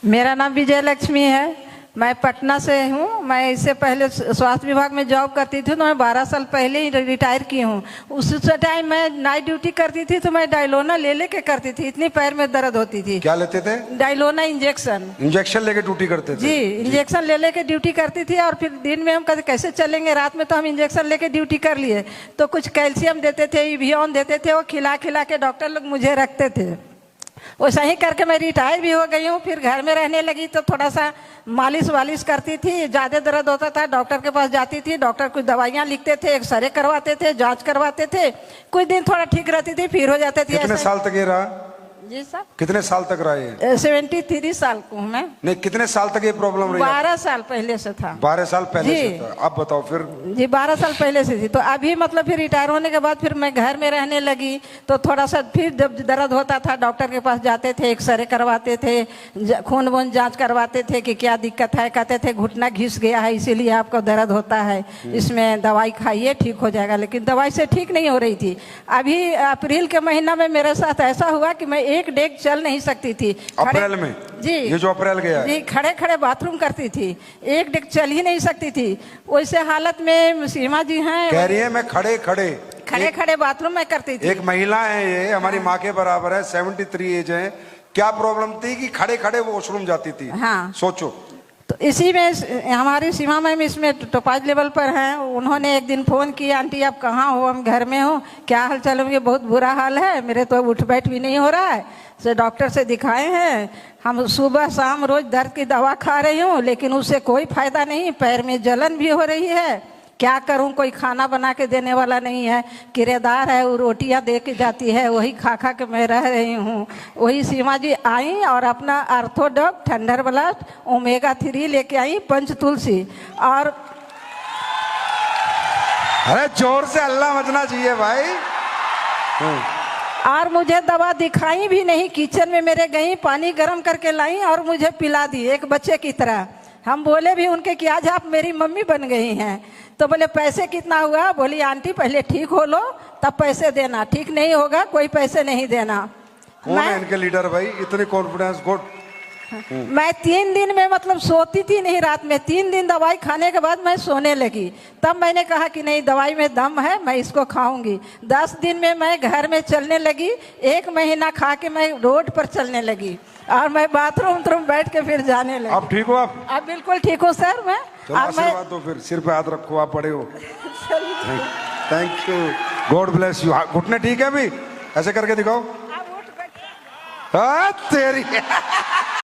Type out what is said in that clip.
मेरा नाम विजय लक्ष्मी है। मैं पटना से हूँ। मैं इससे पहले स्वास्थ्य विभाग में जॉब करती थी, तो मैं 12 साल पहले ही रिटायर की हूँ। उस टाइम मैं नाइट ड्यूटी करती थी, तो मैं डायलोना ले लेके करती थी, इतनी पैर में दर्द होती थी। क्या लेते थे? डायलोना इंजेक्शन। इंजेक्शन लेके ड्यूटी करते थे? जी, इंजेक्शन ले लेके ड्यूटी करती थी। और फिर दिन में हम कहते कैसे चलेंगे, रात में तो हम इंजेक्शन लेके ड्यूटी कर लिए, तो कुछ कैल्शियम देते थे, इवियन देते थे, वो खिला खिला के डॉक्टर लोग मुझे रखते थे। वैसा ही करके मैं रिटायर भी हो गई हूँ। फिर घर में रहने लगी तो थोड़ा सा मालिश वालिश करती थी। ज़्यादा दर्द होता था, डॉक्टर के पास जाती थी, डॉक्टर कुछ दवाइयाँ लिखते थे, एक्सरे करवाते थे, जांच करवाते थे। कुछ दिन थोड़ा ठीक रहती थी, फिर हो जाते थे। कितने साल तक ये रहा? जी सर। कितने साल तक रहा ये? 73 साल को हूँ मैं। नहीं, कितने साल तक ये प्रॉब्लम रही? 12 साल पहले से था। 12 साल पहले से था। अब बताओ फिर। जी, 12 साल पहले से थी। तो अभी मतलब फिर रिटायर होने के बाद फिर मैं घर में रहने लगी, तो थोड़ा सा फिर जब दर्द होता था डॉक्टर के पास जाते थे, एक्सरे करवाते थे, खून वून जांच करवाते थे कि क्या दिक्कत है। कहते थे घुटना घिस गया है, इसीलिए आपको दर्द होता है, इसमें दवाई खाइए ठीक हो जाएगा। लेकिन दवाई से ठीक नहीं हो रही थी। अभी अप्रैल के महीना में मेरे साथ ऐसा हुआ कि मैं एक डेग चल नहीं सकती थी। अप्रैल में? जी, ये जो अप्रैल गया जी, खड़े खड़े बाथरूम करती थी, एक डेग चल ही नहीं सकती थी। वैसे हालत में सीमा जी हैं, कह रही है मैं खड़े खड़े बाथरूम में करती थी। एक महिला है, ये हमारी माँ के बराबर है, 73 एज है। क्या प्रॉब्लम थी कि खड़े खड़े वो वॉशरूम जाती थी? हाँ, सोचो। तो इसी में हमारी सीमा मैम इसमें टोपाज लेवल पर हैं। उन्होंने एक दिन फ़ोन किया, आंटी आप कहाँ हो? हम घर में हो, क्या हाल चाल? ये बहुत बुरा हाल है, मेरे तो उठ बैठ भी नहीं हो रहा है, से डॉक्टर से दिखाए हैं हम, सुबह शाम रोज दर्द की दवा खा रही हूँ, लेकिन उससे कोई फायदा नहीं, पैर में जलन भी हो रही है। क्या करूं? कोई खाना बना के देने वाला नहीं है, किराएदार है, वो रोटियां दे के जाती है, वही खा खा के मैं रह रही हूँ। वही सीमा जी आई और अपना आर्थोडॉक, थंडर ब्लास्ट, ओमेगा 3 लेके आई, पंच तुलसी। और अरे जोर से अल्लाह मचना चाहिए भाई। और मुझे दवा दिखाई भी नहीं, किचन में मेरे गई, पानी गर्म करके लाई और मुझे पिला दी एक बच्चे की तरह। हम बोले भी उनके कि आज आप मेरी मम्मी बन गई हैं। तो बोले पैसे कितना हुआ? बोली आंटी पहले ठीक हो लो तब पैसे देना, ठीक नहीं होगा कोई पैसे नहीं देना। कौन है इनके लीडर भाई? इतनी कॉन्फिडेंस? गुड। मैं 3 दिन में मतलब सोती थी नहीं रात में। 3 दिन दवाई खाने के बाद मैं सोने लगी। तब मैंने कहा कि नहीं, दवाई में दम है, मैं इसको खाऊंगी। 10 दिन में मैं घर में चलने लगी। 1 महीना खा के मैं रोड पर चलने लगी और मैं बाथरूम बैठ के फिर जाने लगी। अब ठीक हो आप? अब बिल्कुल ठीक हूँ सर मैं। आशीर्वाद दो फिर, सिर पे हाथ रखो, आप पड़े हो। Thank you, God bless you. घुटने ठीक है अभी? ऐसे करके दिखाओ। तेरी